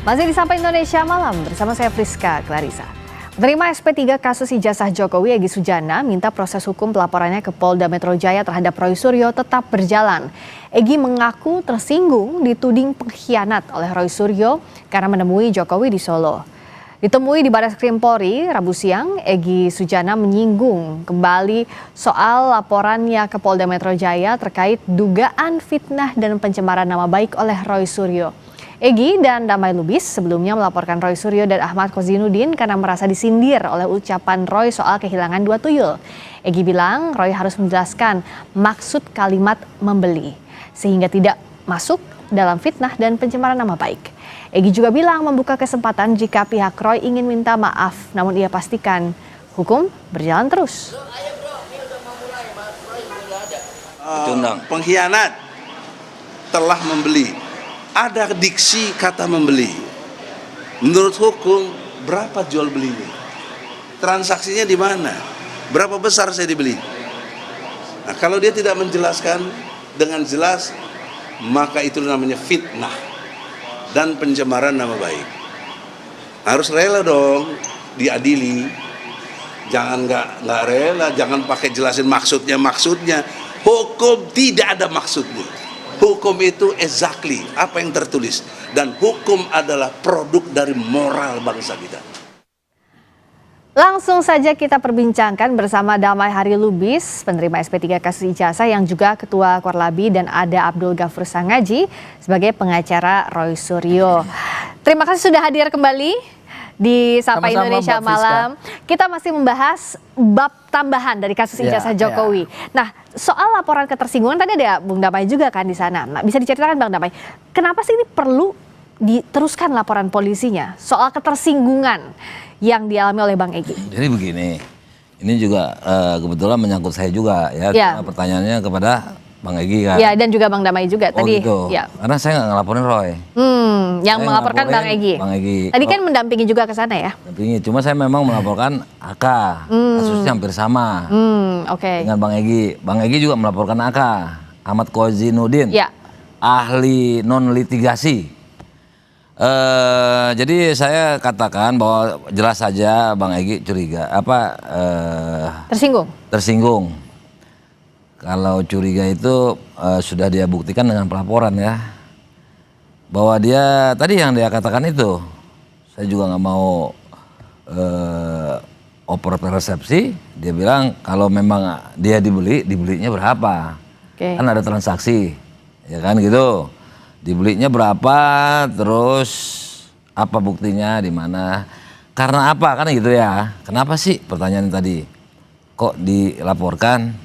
Masih di Sapa Indonesia Malam bersama saya Friska Clarissa. Penerima SP3 kasus ijazah Jokowi Egy Sujana minta proses hukum pelaporannya ke Polda Metro Jaya terhadap Roy Suryo tetap berjalan. Egy mengaku tersinggung dituding pengkhianat oleh Roy Suryo karena menemui Jokowi di Solo. Ditemui di Barreskrim Polri Rabu siang, Egy Sujana menyinggung kembali soal laporannya ke Polda Metro Jaya terkait dugaan fitnah dan pencemaran nama baik oleh Roy Suryo. Egy dan Damai Lubis sebelumnya melaporkan Roy Suryo dan Ahmad Kozinudin karena merasa disindir oleh ucapan Roy soal kehilangan 2 tuyul. Egy bilang Roy harus menjelaskan maksud kalimat membeli sehingga tidak masuk dalam fitnah dan pencemaran nama baik. Egy juga bilang membuka kesempatan jika pihak Roy ingin minta maaf, namun ia pastikan hukum berjalan terus. Pengkhianat telah membeli. Ada diksi kata membeli. Menurut hukum, berapa jual belinya? Transaksinya di mana? Berapa besar saya dibeli? Nah, kalau dia tidak menjelaskan dengan jelas, maka itu namanya fitnah dan pencemaran nama baik. Harus rela dong diadili. Jangan nggak rela, jangan pakai jelasin maksudnya. Hukum tidak ada maksudnya. Hukum itu exactly apa yang tertulis, dan hukum adalah produk dari moral bangsa kita. Langsung saja kita perbincangkan bersama Damai Hari Lubis, penerima SP3 kasus ijazah yang juga Ketua Korlabi, dan ada Abdul Ghafur Sangaji sebagai pengacara Roy Suryo. Terima kasih sudah hadir kembali di Sapa Indonesia Malam. Kita masih membahas bab tambahan dari kasus ijazah Jokowi. Nah, soal laporan ketersinggungan tadi ada Bung Damai juga kan di sana. Nah, bisa diceritakan Bang Damai, kenapa sih ini perlu diteruskan laporan polisinya soal ketersinggungan yang dialami oleh Bang Egy? Jadi begini, ini juga kebetulan menyangkut saya juga ya. Karena pertanyaannya kepada Bang Egy kan. Ya, dan juga Bang Damai juga tadi. Gitu. Ya. Karena saya nggak ngelaporin Roy. Yang saya melaporkan Bang Egy. Tadi kan mendampingi juga ke sana ya. Mendampingi, cuma saya memang melaporkan AK. Kasusnya hampir sama. Dengan Bang Egy. Bang Egy juga melaporkan AK. Ahmad Kozinudin. Ya. Ahli non litigasi. Jadi saya katakan bahwa jelas saja Bang Egy curiga tersinggung. Kalau curiga itu sudah dia buktikan dengan pelaporan ya, bahwa dia tadi yang dia katakan itu, saya juga nggak mau oper persepsi. Dia bilang kalau memang dia dibelinya berapa, kan ada transaksi, ya kan gitu. Dibelinya berapa, terus apa buktinya, di mana, karena apa kan gitu ya. Kenapa sih pertanyaan tadi kok dilaporkan?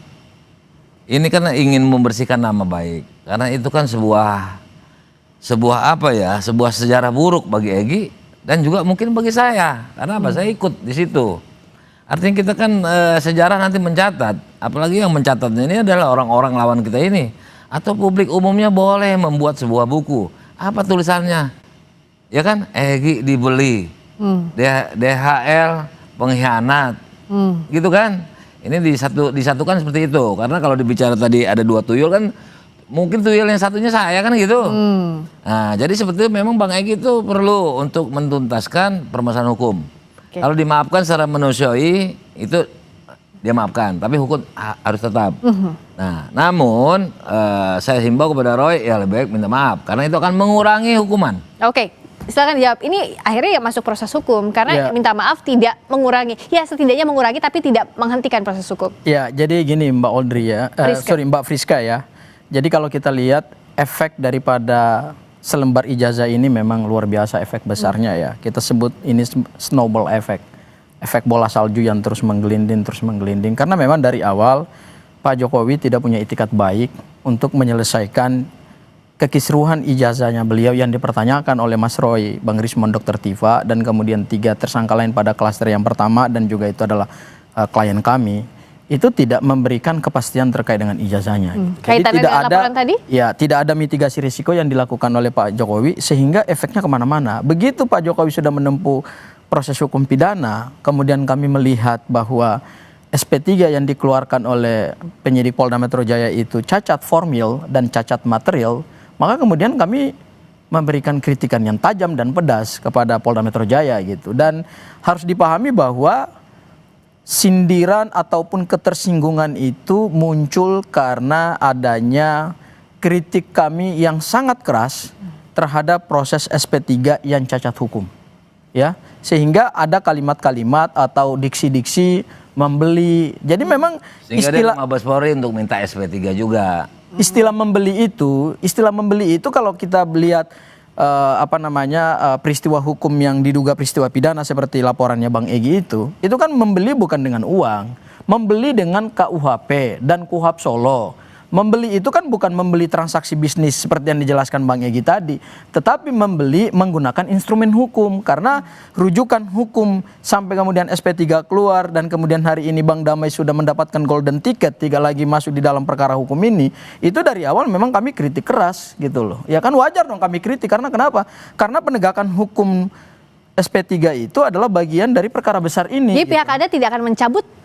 Ini kan ingin membersihkan nama baik, karena itu kan sebuah sejarah buruk bagi Egy dan juga mungkin bagi saya. Karena apa? Saya ikut di situ. Artinya kita kan sejarah nanti mencatat, apalagi yang mencatatnya ini adalah orang-orang lawan kita ini, atau publik umumnya boleh membuat sebuah buku. Apa tulisannya? Ya kan, Egy dibeli, DHL pengkhianat, gitu kan? Ini disatukan seperti itu, karena kalau dibicara tadi ada 2 tuyul kan, mungkin tuyul yang satunya saya kan gitu. Nah, jadi sebetulnya memang Bang Egy itu perlu untuk mentuntaskan permasalahan hukum. Kalau dimaafkan secara manusiawi itu dia maafkan, tapi hukum harus tetap. Nah, namun saya himbau kepada Roy ya lebih baik minta maaf, karena itu akan mengurangi hukuman. Silakan dijawab. Ini akhirnya ya masuk proses hukum karena minta maaf tidak mengurangi. Ya setidaknya mengurangi tapi tidak menghentikan proses hukum. Ya, jadi gini Mbak Audrey ya. Mbak Friska ya. Jadi kalau kita lihat efek daripada selembar ijazah ini memang luar biasa efek besarnya ya. Kita sebut ini snowball effect. Efek bola salju yang terus menggelinding. Karena memang dari awal Pak Jokowi tidak punya itikat baik untuk menyelesaikan kekisruhan ijazahnya beliau yang dipertanyakan oleh Mas Roy, Bang Rismon, Dr. Tifa, dan kemudian 3 tersangka lain pada klaster yang pertama, dan juga itu adalah klien kami, itu tidak memberikan kepastian terkait dengan ijazahnya. Jadi tidak ada mitigasi risiko yang dilakukan oleh Pak Jokowi, sehingga efeknya kemana-mana. Begitu Pak Jokowi sudah menempuh proses hukum pidana, kemudian kami melihat bahwa SP3 yang dikeluarkan oleh penyidik Polda Metro Jaya itu cacat formil dan cacat material, maka kemudian kami memberikan kritikan yang tajam dan pedas kepada Polda Metro Jaya gitu. Dan harus dipahami bahwa sindiran ataupun ketersinggungan itu muncul karena adanya kritik kami yang sangat keras terhadap proses SP3 yang cacat hukum. Ya, sehingga ada kalimat-kalimat atau diksi-diksi membeli. Jadi memang sehingga dia ke Mabes Polri untuk minta SP3 juga. Istilah membeli itu kalau kita lihat peristiwa hukum yang diduga peristiwa pidana seperti laporannya Bang Egy itu kan membeli bukan dengan uang, membeli dengan KUHP dan KUHP Solo. Membeli itu kan bukan membeli transaksi bisnis seperti yang dijelaskan Bang Egy tadi, tetapi membeli menggunakan instrumen hukum, karena rujukan hukum sampai kemudian SP3 keluar dan kemudian hari ini Bang Damai sudah mendapatkan golden ticket, 3 lagi masuk di dalam perkara hukum ini. Itu dari awal memang kami kritik keras gitu loh. Ya kan wajar dong kami kritik, karena kenapa? Karena penegakan hukum SP3 itu adalah bagian dari perkara besar ini. Jadi pihak Anda tidak akan mencabut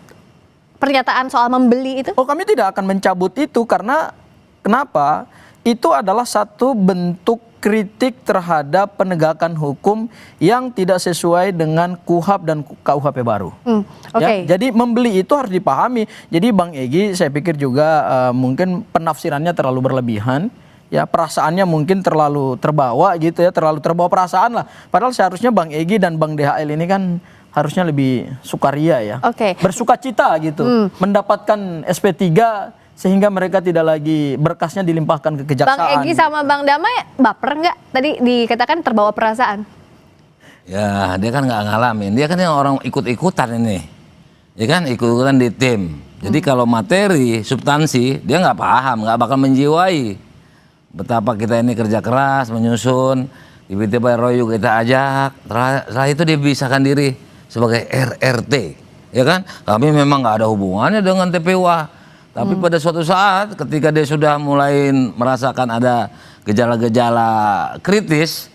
pernyataan soal membeli itu? Oh, kami tidak akan mencabut itu karena kenapa? Itu adalah satu bentuk kritik terhadap penegakan hukum yang tidak sesuai dengan KUHP dan KUHP baru. Okay. Ya, jadi membeli itu harus dipahami. Jadi Bang Egy saya pikir juga mungkin penafsirannya terlalu berlebihan. Ya, perasaannya mungkin terlalu terbawa gitu ya, terlalu terbawa perasaan lah. Padahal seharusnya Bang Egy dan Bang DHL ini kan harusnya lebih sukaria ya, bersukacita gitu, mendapatkan SP3 sehingga mereka tidak lagi berkasnya dilimpahkan ke kejaksaan. Bang Egy sama Bang Damai baper nggak? Tadi dikatakan terbawa perasaan. Ya dia kan nggak ngalamin, dia kan yang orang ikut-ikutan ini, ya kan ikut-ikutan di tim. Jadi kalau materi, substansi dia nggak paham, nggak bakal menjiwai betapa kita ini kerja keras menyusun. Tiba-tiba Roy juga kita ajak, setelah itu dia bisahkan diri sebagai RRT, ya kan? Kami memang nggak ada hubungannya dengan TPWA, tapi pada suatu saat ketika dia sudah mulai merasakan ada gejala-gejala kritis,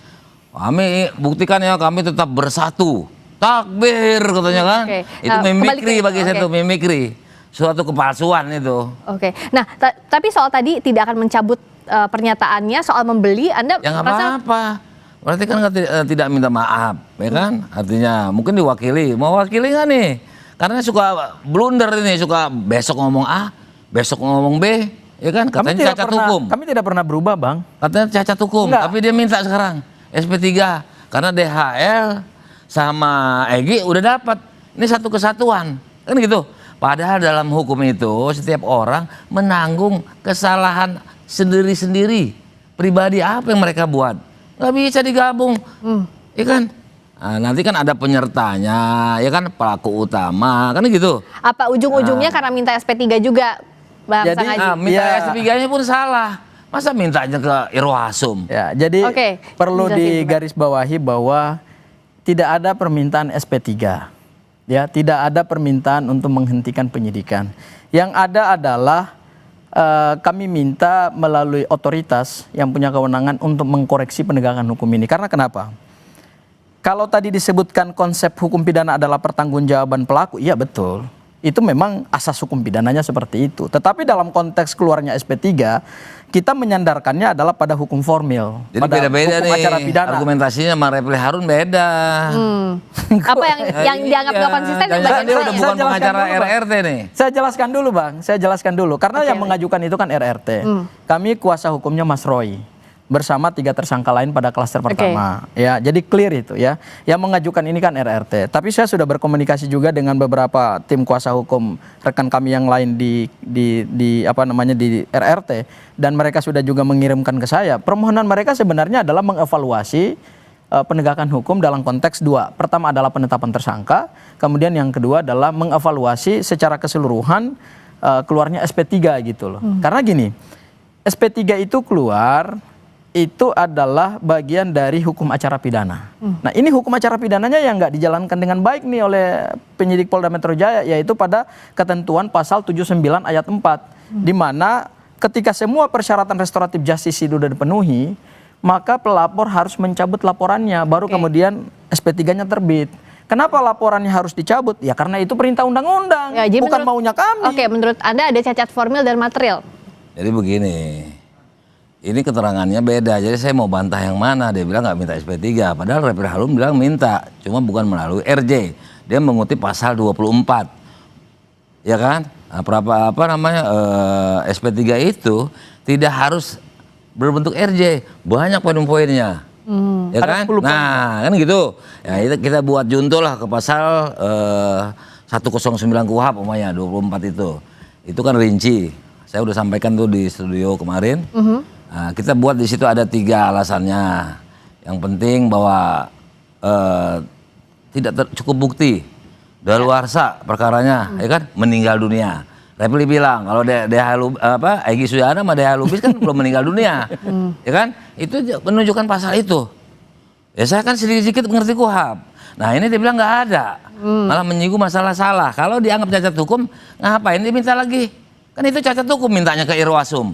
kami buktikan ya kami tetap bersatu, takbir katanya kan? Itu mimikri bagi saya itu mimikri, suatu kepalsuan itu. Nah tapi soal tadi tidak akan mencabut pernyataannya soal membeli, Anda ya nggak apa-apa. Berarti kan tidak minta maaf, ya kan? Artinya mungkin diwakili, mau wakili nggak nih? Karena suka blunder ini, suka besok ngomong A, besok ngomong B, ya kan? Katanya cacat hukum. Kami tidak pernah berubah, Bang. Katanya cacat hukum, tapi dia minta sekarang SP3 karena DHL sama Egy udah dapat. Ini satu kesatuan, kan gitu. Padahal dalam hukum itu setiap orang menanggung kesalahan sendiri-sendiri. Pribadi apa yang mereka buat? Nggak bisa digabung, ya kan? Nah, nanti kan ada penyertanya, ya kan, pelaku utama, kan gitu. Apa ujung-ujungnya karena minta SP3 juga, Bang Sangaji? Minta SP3-nya pun salah. Masa mintanya ke Irwasum? Ya, jadi perlu digarisbawahi bahwa tidak ada permintaan SP3. Ya, tidak ada permintaan untuk menghentikan penyidikan. Yang ada adalah kami minta melalui otoritas yang punya kewenangan untuk mengkoreksi penegakan hukum ini. Karena kenapa? Kalau tadi disebutkan konsep hukum pidana adalah pertanggungjawaban pelaku, iya betul. Itu memang asas hukum pidananya seperti itu. Tetapi dalam konteks keluarnya SP3, kita menyandarkannya adalah pada hukum formil. Jadi beda-beda nih, acara pidana. Argumentasinya sama Refli Harun beda. Apa yang dianggap gak konsisten? Dia udah bukan pengacara RRT nih. Saya jelaskan dulu Bang, saya jelaskan dulu. Karena yang mengajukan itu kan RRT. Kami kuasa hukumnya Mas Roy bersama 3 tersangka lain pada klaster pertama. Ya, jadi clear itu ya. Yang mengajukan ini kan RRT. Tapi saya sudah berkomunikasi juga dengan beberapa tim kuasa hukum rekan kami yang lain di RRT, dan mereka sudah juga mengirimkan ke saya. Permohonan mereka sebenarnya adalah mengevaluasi penegakan hukum dalam konteks 2. Pertama adalah penetapan tersangka, kemudian yang kedua adalah mengevaluasi secara keseluruhan keluarnya SP3 gitu loh. Karena gini, SP3 itu keluar itu adalah bagian dari hukum acara pidana. Nah ini hukum acara pidananya yang nggak dijalankan dengan baik nih oleh penyidik Polda Metro Jaya, yaitu pada ketentuan pasal 79 ayat 4, di mana ketika semua persyaratan restoratif justice itu sudah dipenuhi, maka pelapor harus mencabut laporannya, baru kemudian SP3-nya terbit. Kenapa laporannya harus dicabut? Ya karena itu perintah undang-undang, ya, bukan maunya kami. Menurut Anda ada cacat formil dan material? Jadi begini, ini keterangannya beda, jadi saya mau bantah yang mana. Dia bilang nggak minta SP3, padahal Refli Harun bilang minta, cuma bukan melalui RJ. Dia mengutip pasal 24, ya kan? Nah, SP3 itu tidak harus berbentuk RJ, banyak poin-poinnya, ya kan? Nah, kan gitu. Ya, itu kita buat junto lah ke pasal 109 KUHP umpamanya 24 itu kan rinci. Saya udah sampaikan tuh di studio kemarin. Nah, kita buat di situ ada 3 alasannya. Yang penting bahwa tidak cukup bukti, daluarsa perkaranya, ya kan, meninggal dunia. Refli bilang kalau Egy Sujana sama Deha Lubis kan belum meninggal dunia, ya kan? Itu menunjukkan pasal itu. Ya saya kan sedikit-sedikit mengerti KUHP. Nah ini dia bilang nggak ada, malah menyinggung masalah salah. Kalau dianggap cacat hukum, ngapain diminta lagi? Kan itu cacat hukum mintanya ke Irwasum.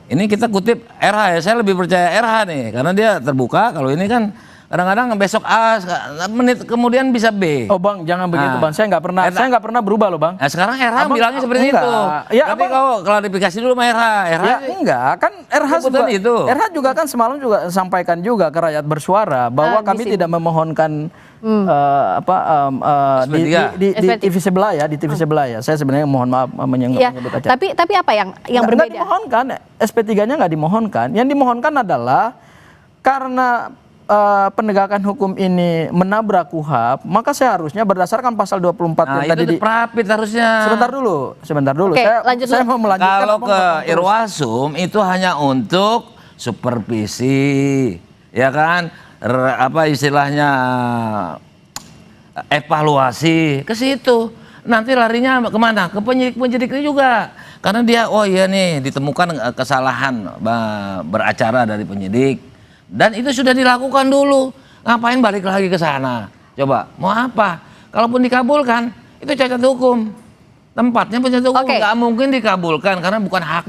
Ini kita kutip RH ya, saya lebih percaya RH nih, karena dia terbuka. Kalau ini kan kadang-kadang besok A, menit kemudian bisa B. Oh bang, jangan begitu bang. Saya nggak pernah berubah loh bang. Nah sekarang RH bilangnya seperti itu. Ya, tapi kau klarifikasi dulu sama RH. Ya enggak, kan RH juga, itu. RH juga kan semalam juga sampaikan juga ke rakyat bersuara bahwa kami tidak memohonkan di TV sebelah ya, di TV sebelah ya. Saya sebenarnya mohon maaf menyebut acara. Tapi apa yang berbeda? Nggak dimohonkan, SP3-nya nggak dimohonkan. Yang dimohonkan adalah karena penegakan hukum ini menabrak KUHP, maka seharusnya berdasarkan pasal 24 yang tadi itu Prapit harusnya. Sebentar dulu. Oke, Saya mau melanjutkan. Kalau ke Irwasum itu hanya untuk supervisi, ya kan? Istilahnya evaluasi ke situ. Nanti larinya kemana? Ke penyidik-penyidik juga. Karena dia, oh iya nih ditemukan kesalahan beracara dari penyidik. Dan itu sudah dilakukan dulu. Ngapain balik lagi ke sana? Coba, mau apa? Kalaupun dikabulkan, itu cacat hukum. Tempatnya pencacat hukum nggak mungkin dikabulkan karena bukan hak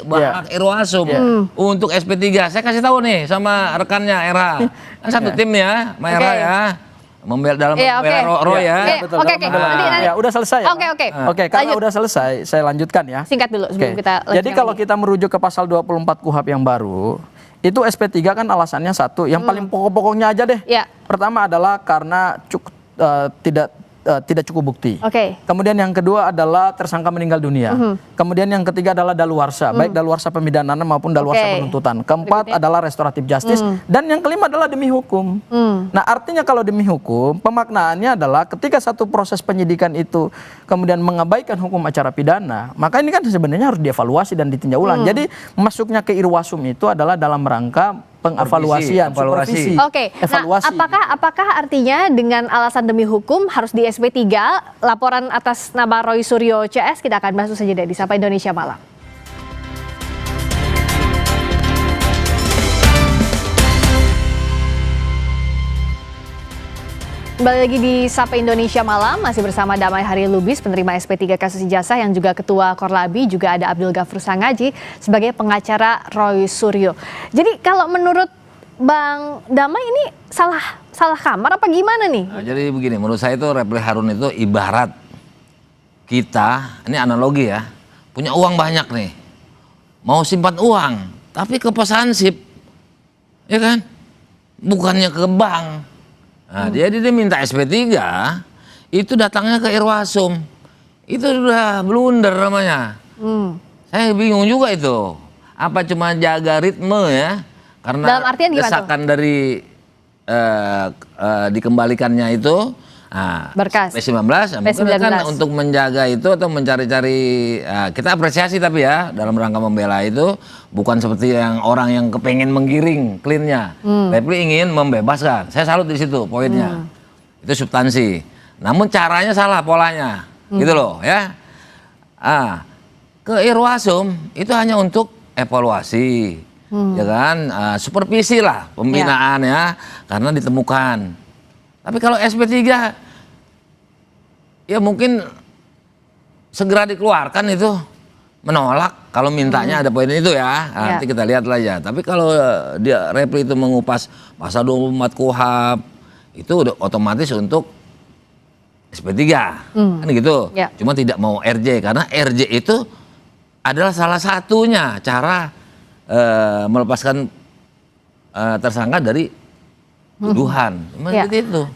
hak Irwasum untuk SP3. Saya kasih tahu nih sama rekannya Era, kan satu tim ya, sama Era ya, dalam membela Roy ya. Ya, udah selesai. Oke, karena udah selesai, saya lanjutkan ya. Singkat dulu sebelum kita lanjutkan. Jadi kalau kita merujuk ke pasal 24 KUHP yang baru, itu SP3 kan alasannya satu, yang paling pokok-pokoknya aja deh. Pertama adalah karena tidak cukup bukti. Kemudian yang kedua adalah tersangka meninggal dunia. Kemudian yang ketiga adalah daluarsa, baik daluarsa pemidanaan maupun daluarsa penuntutan. Keempat adalah restoratif justice dan yang kelima adalah demi hukum. Nah, artinya kalau demi hukum, pemaknaannya adalah ketika satu proses penyidikan itu kemudian mengabaikan hukum acara pidana, maka ini kan sebenarnya harus dievaluasi dan ditinjau ulang. Jadi masuknya ke Irwasum itu adalah dalam rangka pengevaluasian, supervisi. Nah, apakah artinya dengan alasan demi hukum harus di SP3 laporan atas nama Roy Suryo CS? Kita akan bahas saja di Sapa Indonesia Malam. Kembali lagi di Sapa Indonesia Malam, masih bersama Damai Hari Lubis, penerima SP3 kasus ijazah, yang juga Ketua Korlabi, juga ada Abdul Ghafur Sangaji sebagai pengacara Roy Suryo. Jadi kalau menurut Bang Damai ini salah kamar apa gimana nih? Nah, jadi begini, menurut saya itu Refli Harun itu ibarat kita, ini analogi ya, punya uang banyak nih, mau simpan uang, tapi ke pesansip, ya kan, bukannya ke bank. Nah, dia minta SP3, itu datangnya ke Irwasum. Itu udah blunder namanya. Saya bingung juga itu. Apa cuma jaga ritme ya? Karena dalam artian gimana desakan dari dikembalikannya itu berkas P19, mungkin kan untuk menjaga itu atau mencari-cari, kita apresiasi tapi ya dalam rangka membela itu bukan seperti yang orang yang kepengen menggiring cleannya. Refli ingin membebaskan, saya salut di situ poinnya, itu substansi. Namun caranya salah polanya, gitu loh ya. Ke Irwasum itu hanya untuk evaluasi, ya kan, supervisi lah pembinaan ya, karena ditemukan. Tapi kalau SP3 ya mungkin segera dikeluarkan itu menolak kalau mintanya ada poin itu ya. Nanti kita lihat lah ya. Tapi kalau dia Refli itu mengupas pasal 24 KUHP itu udah otomatis untuk SP3 kan gitu. Cuma tidak mau RJ karena RJ itu adalah salah satunya cara melepaskan tersangka dari tuduhan. Ya. Itu.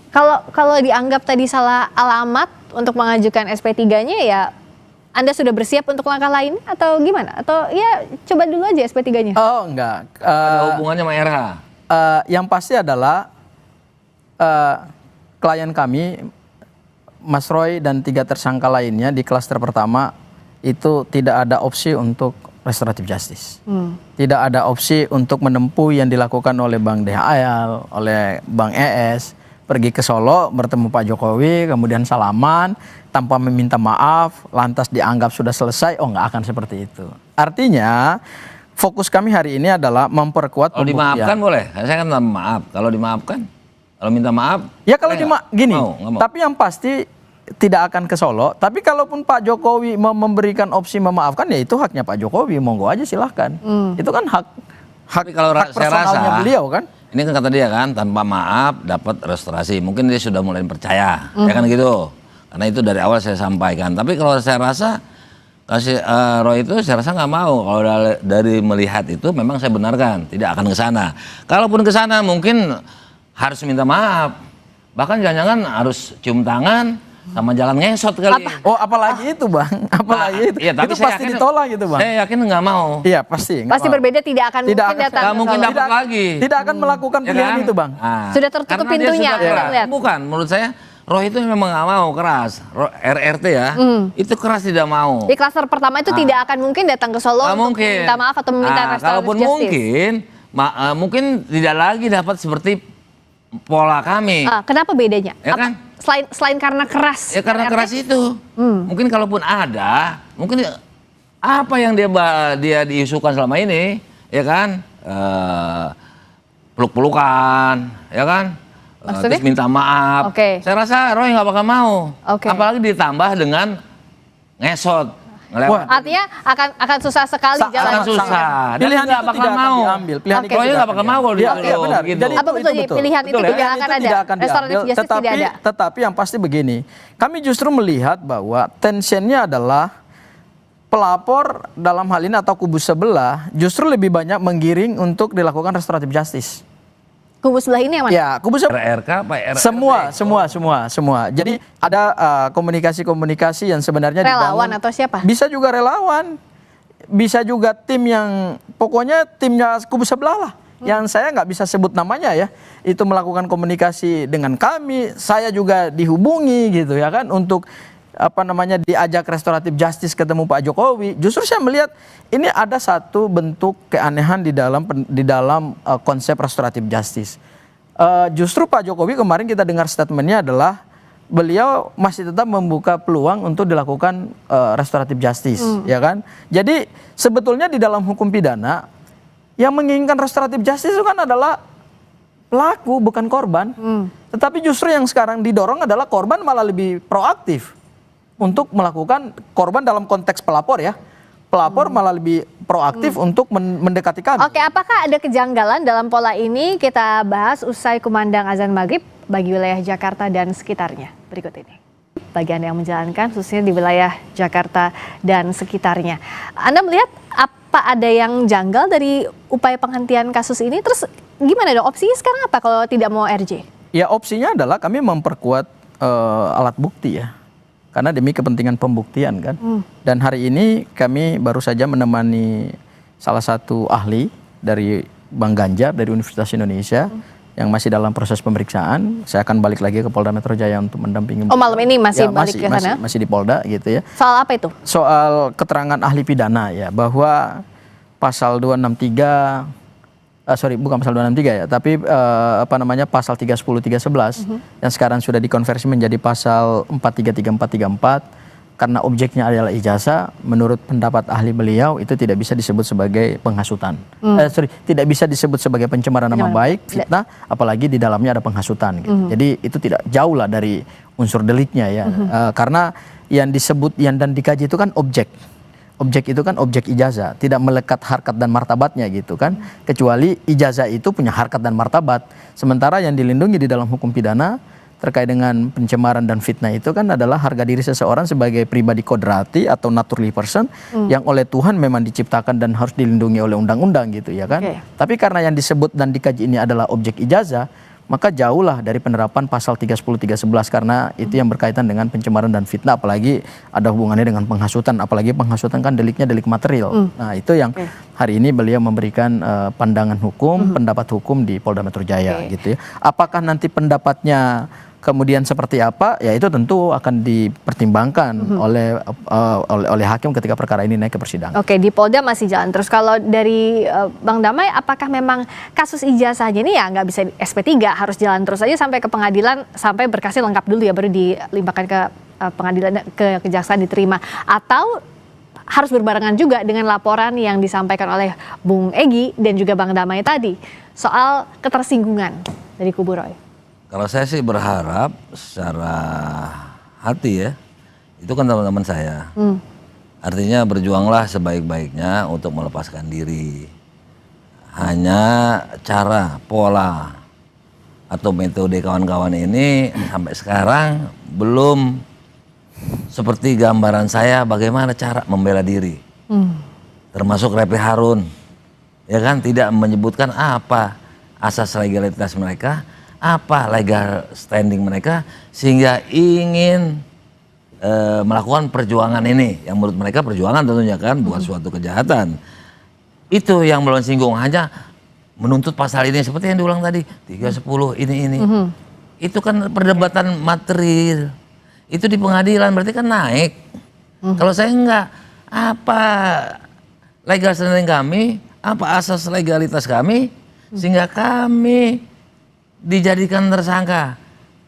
Kalau dianggap tadi salah alamat untuk mengajukan SP3-nya ya Anda sudah bersiap untuk langkah lain atau gimana? Atau ya coba dulu aja SP3-nya? Oh enggak. Ada hubungannya sama RH. Yang pasti adalah klien kami, Mas Roy dan 3 tersangka lainnya di klaster pertama itu tidak ada opsi untuk restoratif justice. Tidak ada opsi untuk menempuh yang dilakukan oleh Bang DHL, oleh Bang ES, pergi ke Solo bertemu Pak Jokowi, kemudian salaman tanpa meminta maaf, lantas dianggap sudah selesai. Oh, nggak akan seperti itu. Artinya fokus kami hari ini adalah memperkuat Kalau pembuktian. dimaafkan boleh, saya kan minta maaf. Kalau dimaafkan, kalau minta maaf, Ya kalau gini, nggak mau. tapi yang pasti tidak akan ke Solo. Tapi kalaupun Pak Jokowi memberikan opsi memaafkan, ya itu haknya Pak Jokowi. Monggo aja silahkan. Itu kan hak Tapi kalau hak saya personalnya rasa, beliau kan. ini kan kata dia kan, tanpa maaf dapat restorasi. Mungkin dia sudah mulai percaya, ya kan gitu. Karena itu dari awal saya sampaikan. Tapi kalau saya rasa kasih Roy itu saya rasa nggak mau. Kalau dari melihat itu memang saya benarkan tidak akan ke sana. Kalaupun ke sana mungkin harus minta maaf. Bahkan jangan-jangan harus cium tangan sama jalan ngesot kali. Oh, apalagi itu Bang, apalagi itu. Iya, tapi itu saya pasti yakin, ditolak gitu Bang. Saya yakin nggak mau. Iya pasti. nggak Pasti mau. berbeda, tidak akan Tidak mungkin akan- datang. Nggak mungkin ke Solo. dapat lagi. Tidak akan melakukan Ya pilihan kan? itu Bang. Nah, Sudah tertutup karena dia pintunya, sudah keras. lihat. Bukan, menurut saya Roy itu memang nggak mau keras. RRT ya, itu keras tidak mau. Di klaster pertama itu tidak akan mungkin datang ke Solo Nggak untuk mungkin. minta maaf atau meminta restoratif kalaupun justice. mungkin tidak lagi dapat seperti pola kami. Kenapa bedanya? Ya kan? Selain karena keras. Ya karena RRT? keras itu. Mungkin kalaupun ada, mungkin apa yang dia diisukan selama ini, ya kan? Peluk-pelukan, ya kan? Maksudnya? Terus minta maaf. Oke. Saya rasa Roy nggak bakal mau. Oke. Apalagi ditambah dengan ngesot. ngelewat. Artinya akan susah sekali jalan. Akan susah. Dan Pilihan nggak itu bakal tidak akan mau. diambil. Pilihan Oke. itu Roy tidak nggak akan bakal mau kalau diambil. disuruh Iya, benar. gitu. Jadi Apa betul, betul. pilihan itu Betul, tidak pilihan akan itu ada. tidak akan Restoratif diambil. justice tidak ada. Tetapi yang pasti begini, kami justru melihat bahwa tensionnya adalah pelapor dalam hal ini atau kubu sebelah justru lebih banyak menggiring untuk dilakukan restoratif justice. Kubu sebelah ini yang mana? Ya, kubu sebelah. RRK apa RRT? Semua. Jadi ada komunikasi-komunikasi yang sebenarnya Relawan dibangun. atau siapa? Bisa juga relawan, bisa juga tim yang pokoknya timnya kubu sebelah lah. Yang saya nggak bisa sebut namanya ya, itu melakukan komunikasi dengan kami. Saya juga dihubungi gitu ya kan untuk diajak restoratif justice ketemu Pak Jokowi. Justru saya melihat ini ada satu bentuk keanehan di dalam konsep restoratif justice. Justru Pak Jokowi kemarin kita dengar statementnya adalah beliau masih tetap membuka peluang untuk dilakukan restoratif justice, ya kan? Jadi sebetulnya di dalam hukum pidana yang menginginkan restoratif justice itu kan adalah pelaku bukan korban. Tetapi justru yang sekarang didorong adalah korban malah lebih proaktif untuk melakukan korban dalam konteks pelapor ya. Pelapor malah lebih proaktif untuk mendekati kami. Oke, apakah ada kejanggalan dalam pola ini? Kita bahas usai kumandang azan maghrib bagi wilayah Jakarta dan sekitarnya. Berikut ini. Bagi Anda yang menjalankan, khususnya di wilayah Jakarta dan sekitarnya. Anda melihat apa ada yang janggal dari upaya penghentian kasus ini? Terus gimana dong? Opsinya sekarang apa kalau tidak mau RJ? Ya opsinya adalah kami memperkuat alat bukti ya. Karena demi kepentingan pembuktian kan. Dan hari ini kami baru saja menemani salah satu ahli dari Bang Ganjar dari Universitas Indonesia yang masih dalam proses pemeriksaan. Saya akan balik lagi ke Polda Metro Jaya untuk mendampingi. Oh, malam ini masih balik ke sana? Masih di Polda gitu ya. Soal apa itu? Soal keterangan ahli pidana ya, bahwa pasal 263 bukan pasal 263 ya, tapi pasal 310 311 yang sekarang sudah dikonversi menjadi pasal 433 434 karena objeknya adalah ijazah, menurut pendapat ahli beliau itu tidak bisa disebut sebagai penghasutan. Tidak bisa disebut sebagai pencemaran nama baik, fitnah, apalagi di dalamnya ada penghasutan gitu. Jadi itu tidak jauh lah dari unsur deliknya ya. Karena yang disebut dan dikaji itu kan objek. Objek itu kan objek ijazah, tidak melekat harkat dan martabatnya gitu kan. Kecuali ijazah itu punya harkat dan martabat. Sementara yang dilindungi di dalam hukum pidana terkait dengan pencemaran dan fitnah itu kan adalah harga diri seseorang sebagai pribadi kodrati atau naturally person yang oleh Tuhan memang diciptakan dan harus dilindungi oleh undang-undang gitu ya kan. Tapi karena yang disebut dan dikaji ini adalah objek ijazah, maka jauhlah dari penerapan pasal 310 311 karena itu yang berkaitan dengan pencemaran dan fitnah, apalagi ada hubungannya dengan penghasutan, apalagi penghasutan kan deliknya delik material. Nah, itu yang hari ini beliau memberikan pandangan hukum, pendapat hukum di Polda Metro Jaya gitu ya. Apakah nanti pendapatnya kemudian seperti apa? Ya itu tentu akan dipertimbangkan oleh hakim ketika perkara ini naik ke persidangan. Oke, di Polda masih jalan terus. Kalau dari Bang Damai, apakah memang kasus ijazahnya ini ya nggak bisa SP3, harus jalan terus aja sampai ke pengadilan, sampai berkasnya lengkap dulu ya, baru dilimpahkan ke pengadilan, ke kejaksaan diterima? Atau harus berbarengan juga dengan laporan yang disampaikan oleh Bung Egy dan juga Bang Damai tadi soal ketersinggungan dari kubu Roy? Kalau saya sih berharap secara hati ya, itu kan teman-teman saya. Artinya berjuanglah sebaik-baiknya untuk melepaskan diri. Hanya cara, pola, atau metode kawan-kawan ini sampai sekarang belum seperti gambaran saya bagaimana cara membela diri. Termasuk Refli Harun. Ya kan, tidak menyebutkan apa asas legalitas mereka, apa legal standing mereka, sehingga ingin melakukan perjuangan ini yang menurut mereka perjuangan tentunya kan, bukan suatu kejahatan. Itu yang belum singgung, hanya menuntut pasal ini seperti yang diulang tadi 310 ini. Itu kan perdebatan material, itu di pengadilan berarti kan naik. Kalau saya enggak, apa legal standing kami, apa asas legalitas kami sehingga kami dijadikan tersangka.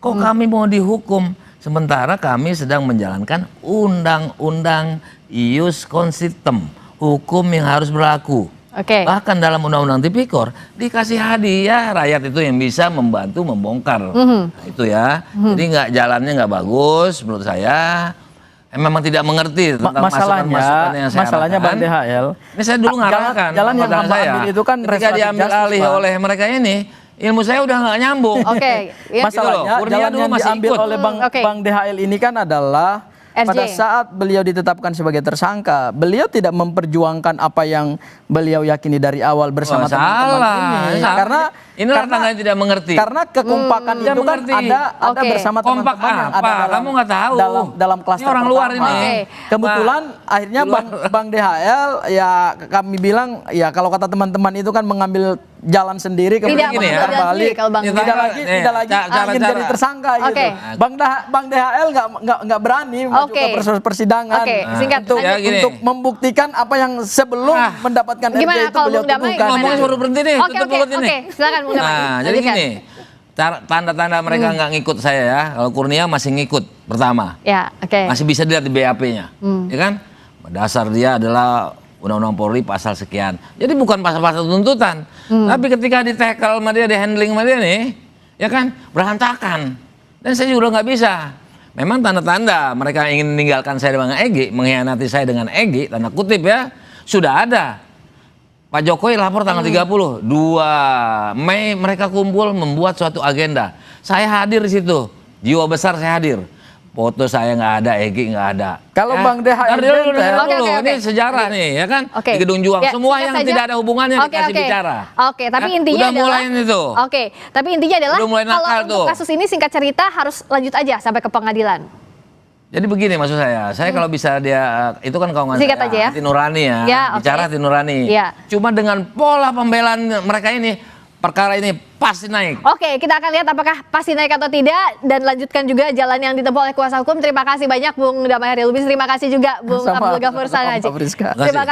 Kok kami mau dihukum sementara kami sedang menjalankan undang-undang ius consistem, hukum yang harus berlaku. Bahkan dalam undang-undang tipikor dikasih hadiah rakyat itu yang bisa membantu membongkar. Nah, itu ya. Jadi jalannya nggak bagus menurut saya. Memang tidak mengerti tentang masukan-masukan yang saya masalahnya Bang DHL. Ini saya dulu ngarahkan. Jalan yang Anda ambil itu kan ketika diambil alih oleh mereka ini, ilmu saya udah nggak nyambung. Masalahnya gitu jalan yang diambil oleh Bang DHL ini kan adalah pada saat beliau ditetapkan sebagai tersangka, beliau tidak memperjuangkan apa yang beliau yakini dari awal bersama teman-teman ini. Karena inilah tidak mengerti. Karena kekompakan itu kan ada bersama teman-teman yang ada kamu nggak tahu dalam klaster ini orang luar ini. Kebetulan akhirnya Bang DHL ya kami bilang ya kalau kata teman-teman itu kan mengambil jalan sendiri kemudian balik tidak lagi ingin jadi tersangka gitu. Bang DHL nggak berani ke proses persidangan untuk membuktikan apa yang sebelum mendapatkan RJ itu beliau tuduhkan. Ngomongnya baru berhenti nih, tutup mulut ini. Silakan Bung Damai. Nah, jadi gini, tanda-tanda mereka nggak ngikut saya ya. Kalau Kurnia masih ngikut pertama, masih bisa dilihat di BAP-nya, ya kan? Dasar dia adalah Undang-Undang Polri pasal sekian. Jadi bukan pasal-pasal tuntutan, tapi ketika di-tackle sama dia, di-handling sama dia nih, ya kan, berantakan. Dan saya juga nggak bisa. Memang tanda-tanda mereka ingin meninggalkan saya dengan Egy, mengkhianati saya dengan Egy, tanda kutip ya, sudah ada. Pak Jokowi lapor tanggal 30, 2 Mei mereka kumpul membuat suatu agenda. Saya hadir di situ, jiwa besar saya hadir. Foto saya nggak ada, Egy nggak ada. Kalau Bang DHL ini sejarah nih, ya kan? Di Gedung Juang, semua yang tidak ada hubungannya dikasih bicara. Tapi intinya udah mulai itu. Tapi intinya adalah kalau untuk tuh. kasus ini singkat cerita harus lanjut aja sampai ke pengadilan. Jadi begini maksud saya kalau bisa dia, itu kan kalau nggak salah hati nurani bicara hati nurani. Cuma dengan pola pembelaan mereka ini, perkara ini pasti naik. Kita akan lihat apakah pasti naik atau tidak, dan lanjutkan juga jalan yang ditempuh oleh kuasa hukum. Terima kasih banyak Bung Damai Haryolubis, terima kasih juga Bung Abdul Ghafur Sangaji. Terima kasih.